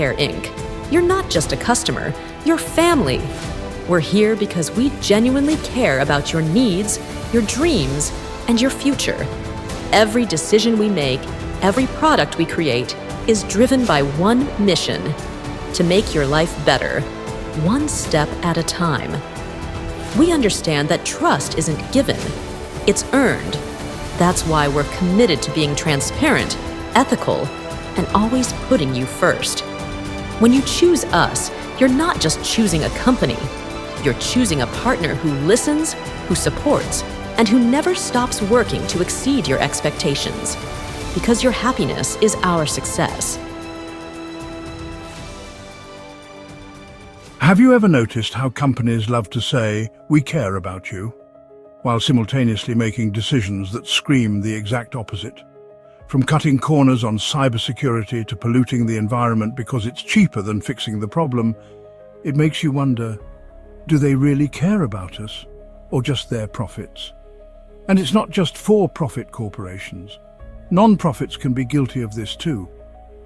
Hair Inc., you're not just a customer, you're family. We're here because we genuinely care about your needs, your dreams, and your future. Every decision we make, every product we create, is driven by one mission: to make your life better, one step at a time. We understand that trust isn't given, it's earned. That's why we're committed to being transparent, ethical, and always putting you first. When you choose us, you're not just choosing a company. You're choosing a partner who listens, who supports, and who never stops working to exceed your expectations. Because your happiness is our success. Have you ever noticed how companies love to say, "We care about you," while simultaneously making decisions that scream the exact opposite? From cutting corners on cybersecurity to polluting the environment because it's cheaper than fixing the problem, it makes you wonder, do they really care about us, or just their profits? And it's not just for-profit corporations. Non-profits can be guilty of this too.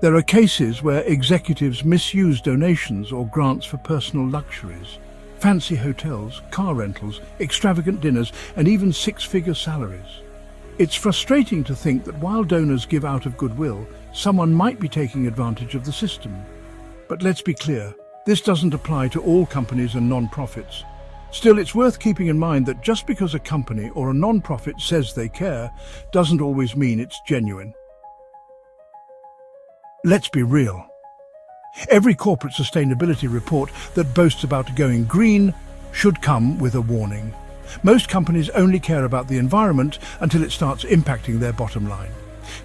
There are cases where executives misuse donations or grants for personal luxuries, fancy hotels, car rentals, extravagant dinners, and even six-figure salaries. It's frustrating to think that while donors give out of goodwill, someone might be taking advantage of the system. But let's be clear, this doesn't apply to all companies and non-profits. Still, it's worth keeping in mind that just because a company or a non-profit says they care, doesn't always mean it's genuine. Let's be real. Every corporate sustainability report that boasts about going green should come with a warning. Most companies only care about the environment until it starts impacting their bottom line.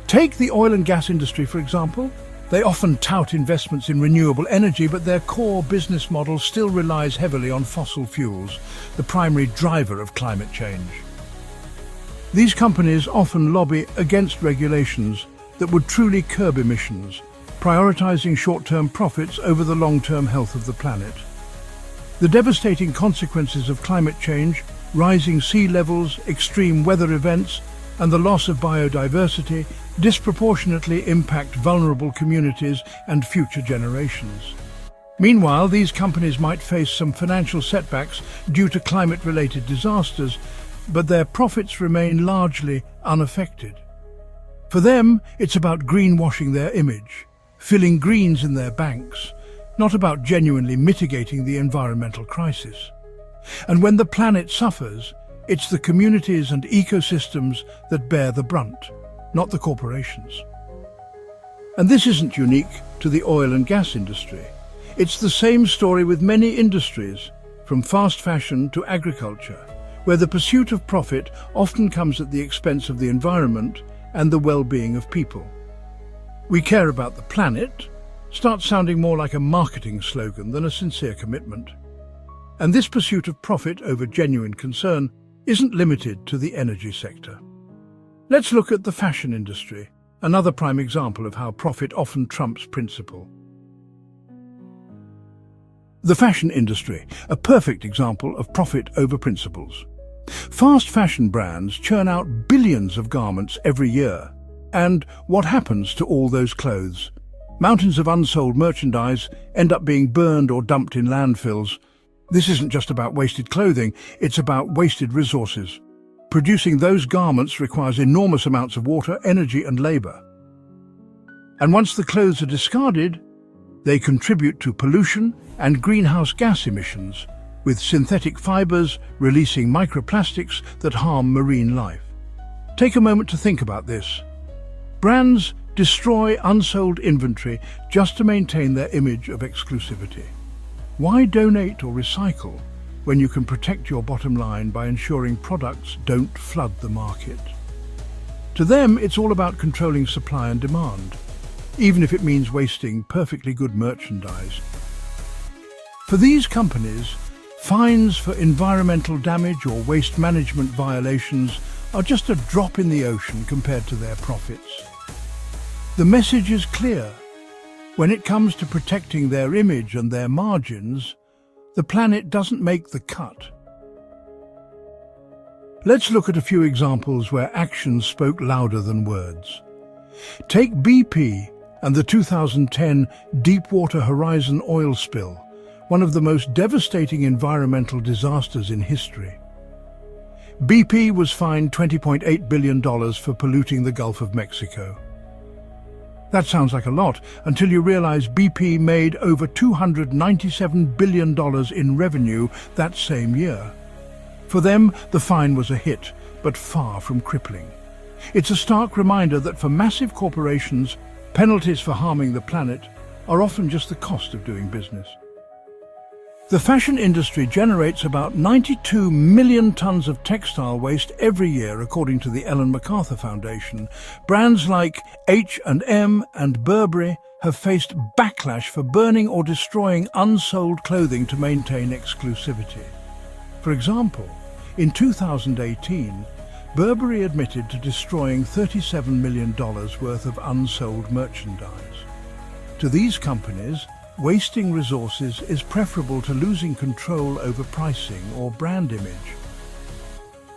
Take the oil and gas industry, for example. They often tout investments in renewable energy, but their core business model still relies heavily on fossil fuels, the primary driver of climate change. These companies often lobby against regulations that would truly curb emissions, prioritizing short-term profits over the long-term health of the planet. The devastating consequences of climate change, rising sea levels, extreme weather events, and the loss of biodiversity disproportionately impact vulnerable communities and future generations. Meanwhile, these companies might face some financial setbacks due to climate-related disasters, but their profits remain largely unaffected. For them, it's about greenwashing their image, filling greens in their banks, not about genuinely mitigating the environmental crisis. And when the planet suffers, it's the communities and ecosystems that bear the brunt, not the corporations. And this isn't unique to the oil and gas industry. It's the same story with many industries, from fast fashion to agriculture, where the pursuit of profit often comes at the expense of the environment and the well-being of people. "We care about the planet" starts sounding more like a marketing slogan than a sincere commitment. And this pursuit of profit over genuine concern isn't limited to the energy sector. Let's look at the fashion industry, another prime example of how profit often trumps principle. The fashion industry, a perfect example of profit over principles. Fast fashion brands churn out billions of garments every year. And what happens to all those clothes? Mountains of unsold merchandise end up being burned or dumped in landfills. This isn't just about wasted clothing, it's about wasted resources. Producing those garments requires enormous amounts of water, energy, and labor. And once the clothes are discarded, they contribute to pollution and greenhouse gas emissions, with synthetic fibers releasing microplastics that harm marine life. Take a moment to think about this. Brands destroy unsold inventory just to maintain their image of exclusivity. Why donate or recycle when you can protect your bottom line by ensuring products don't flood the market? To them, it's all about controlling supply and demand, even if it means wasting perfectly good merchandise. For these companies, fines for environmental damage or waste management violations are just a drop in the ocean compared to their profits. The message is clear. When it comes to protecting their image and their margins, the planet doesn't make the cut. Let's look at a few examples where actions spoke louder than words. Take BP and the 2010 Deepwater Horizon oil spill, one of the most devastating environmental disasters in history. BP was fined $20.8 billion for polluting the Gulf of Mexico. That sounds like a lot until you realize BP made over $297 billion in revenue that same year. For them, the fine was a hit, but far from crippling. It's a stark reminder that for massive corporations, penalties for harming the planet are often just the cost of doing business. The fashion industry generates about 92 million tons of textile waste every year, according to the Ellen MacArthur Foundation. Brands like H&M and Burberry have faced backlash for burning or destroying unsold clothing to maintain exclusivity. For example, in 2018, Burberry admitted to destroying $37 million worth of unsold merchandise. To these companies, wasting resources is preferable to losing control over pricing or brand image.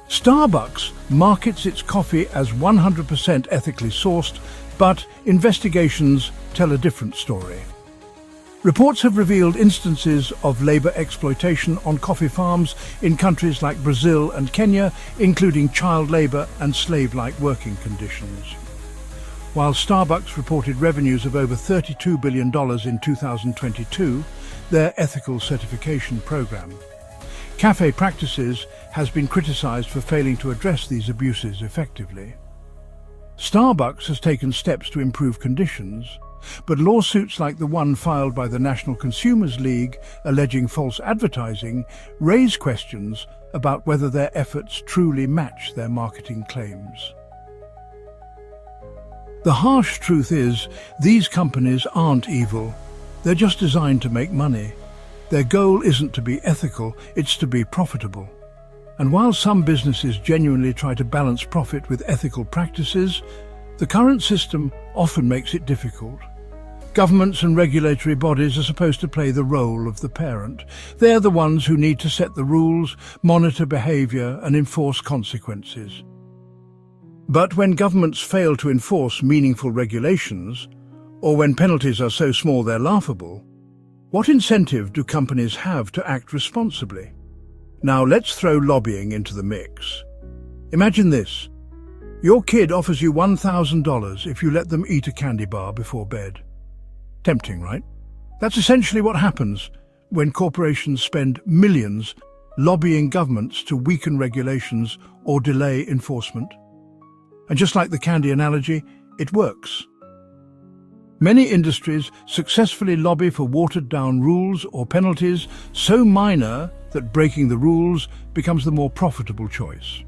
Starbucks markets its coffee as 100% ethically sourced, but investigations tell a different story. Reports have revealed instances of labor exploitation on coffee farms in countries like Brazil and Kenya, including child labor and slave-like working conditions. While Starbucks reported revenues of over $32 billion in 2022, their ethical certification program, Cafe Practices has been criticized for failing to address these abuses effectively. Starbucks has taken steps to improve conditions, but lawsuits like the one filed by the National Consumers League alleging false advertising raise questions about whether their efforts truly match their marketing claims. The harsh truth is, these companies aren't evil. They're just designed to make money. Their goal isn't to be ethical, it's to be profitable. And while some businesses genuinely try to balance profit with ethical practices, the current system often makes it difficult. Governments and regulatory bodies are supposed to play the role of the parent. They're the ones who need to set the rules, monitor behavior, and enforce consequences. But when governments fail to enforce meaningful regulations, or when penalties are so small they're laughable, what incentive do companies have to act responsibly? Now let's throw lobbying into the mix. Imagine this. Your kid offers you $1,000 if you let them eat a candy bar before bed. Tempting, right? That's essentially what happens when corporations spend millions lobbying governments to weaken regulations or delay enforcement. And just like the candy analogy, it works. Many industries successfully lobby for watered-down rules or penalties so minor that breaking the rules becomes the more profitable choice.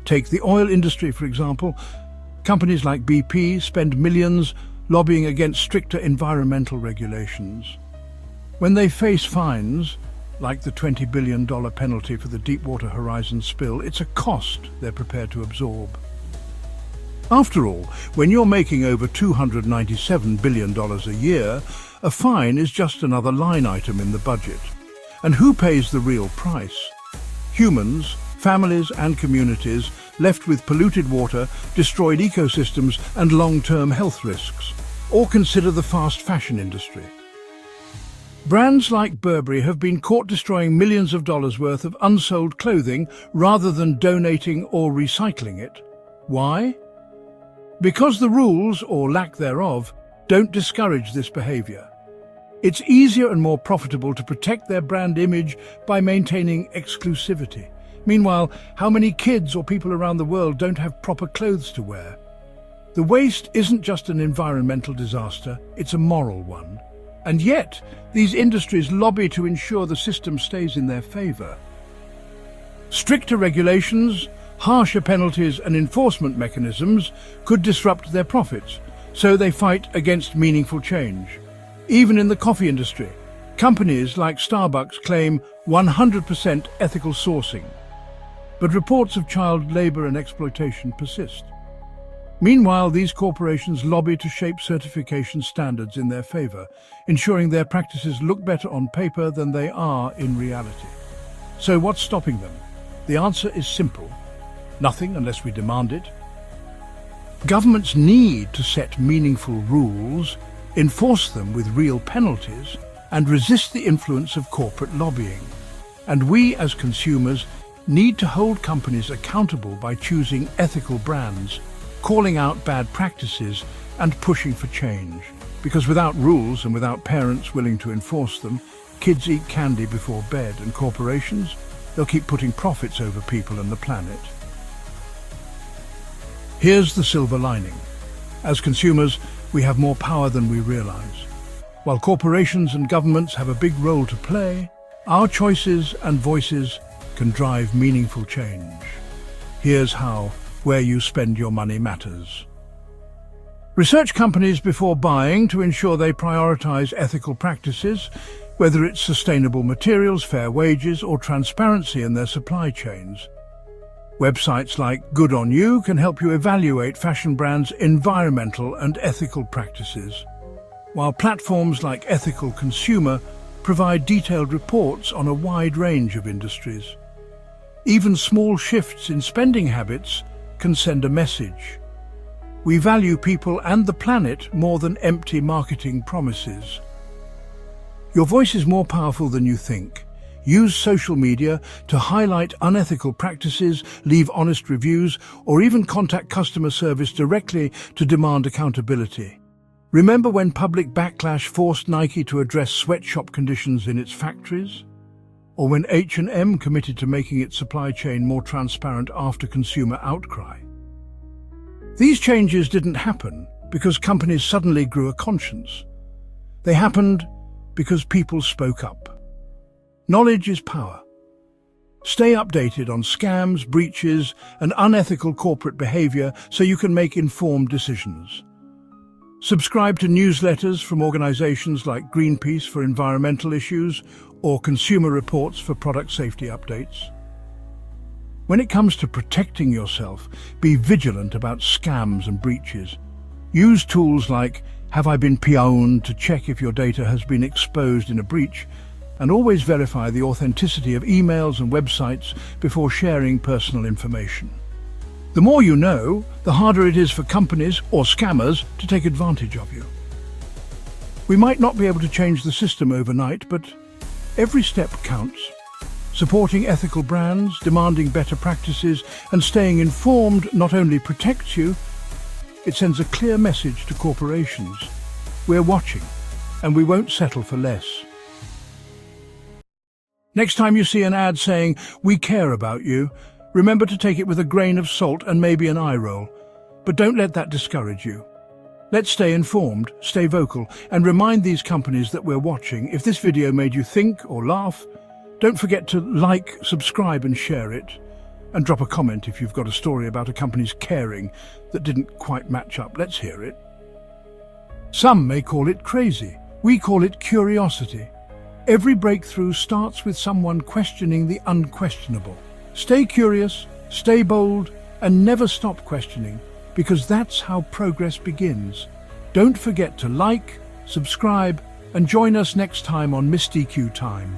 Take the oil industry, for example. Companies like BP spend millions lobbying against stricter environmental regulations. When they face fines, like the $20 billion penalty for the Deepwater Horizon spill, it's a cost they're prepared to absorb. After all, when you're making over $297 billion a year, a fine is just another line item in the budget. And who pays the real price? Humans, families and communities left with polluted water, destroyed ecosystems and long-term health risks. Or consider the fast fashion industry. Brands like Burberry have been caught destroying millions of dollars worth of unsold clothing rather than donating or recycling it. Why? Because the rules, or lack thereof, don't discourage this behavior. It's easier and more profitable to protect their brand image by maintaining exclusivity. Meanwhile, how many kids or people around the world don't have proper clothes to wear? The waste isn't just an environmental disaster, it's a moral one. And yet, these industries lobby to ensure the system stays in their favor. Stricter regulations, harsher penalties and enforcement mechanisms could disrupt their profits, so they fight against meaningful change. Even in the coffee industry, companies like Starbucks claim 100% ethical sourcing, but reports of child labor and exploitation persist. Meanwhile, these corporations lobby to shape certification standards in their favor, ensuring their practices look better on paper than they are in reality. So what's stopping them? The answer is simple. Nothing unless we demand it. Governments need to set meaningful rules, enforce them with real penalties, and resist the influence of corporate lobbying. And we, as consumers, need to hold companies accountable by choosing ethical brands, calling out bad practices, and pushing for change. Because without rules and without parents willing to enforce them, kids eat candy before bed, and corporations, they'll keep putting profits over people and the planet. Here's the silver lining. As consumers, we have more power than we realize. While corporations and governments have a big role to play, our choices and voices can drive meaningful change. Here's how: where you spend your money matters. Research companies before buying to ensure they prioritize ethical practices, whether it's sustainable materials, fair wages, or transparency in their supply chains. Websites like Good On You can help you evaluate fashion brands' environmental and ethical practices, while platforms like Ethical Consumer provide detailed reports on a wide range of industries. Even small shifts in spending habits can send a message. We value people and the planet more than empty marketing promises. Your voice is more powerful than you think. Use social media to highlight unethical practices, leave honest reviews, or even contact customer service directly to demand accountability. Remember when public backlash forced Nike to address sweatshop conditions in its factories? Or when H&M committed to making its supply chain more transparent after consumer outcry? These changes didn't happen because companies suddenly grew a conscience. They happened because people spoke up. Knowledge is power. Stay updated on scams, breaches, and unethical corporate behavior so you can make informed decisions. Subscribe to newsletters from organizations like Greenpeace for environmental issues or Consumer Reports for product safety updates. When it comes to protecting yourself, be vigilant about scams and breaches. Use tools like Have I Been Pwned to check if your data has been exposed in a breach, and always verify the authenticity of emails and websites before sharing personal information. The more you know, the harder it is for companies or scammers to take advantage of you. We might not be able to change the system overnight, but every step counts. Supporting ethical brands, demanding better practices, and staying informed not only protects you, it sends a clear message to corporations. We're watching, and we won't settle for less. Next time you see an ad saying, "We care about you," remember to take it with a grain of salt and maybe an eye roll. But don't let that discourage you. Let's stay informed, stay vocal, and remind these companies that we're watching. If this video made you think or laugh, don't forget to like, subscribe, and share it. And drop a comment if you've got a story about a company's caring that didn't quite match up. Let's hear it. Some may call it crazy. We call it curiosity. Every breakthrough starts with someone questioning the unquestionable. Stay curious, stay bold, and never stop questioning, because that's how progress begins. Don't forget to like, subscribe, and join us next time on Misty Q Time.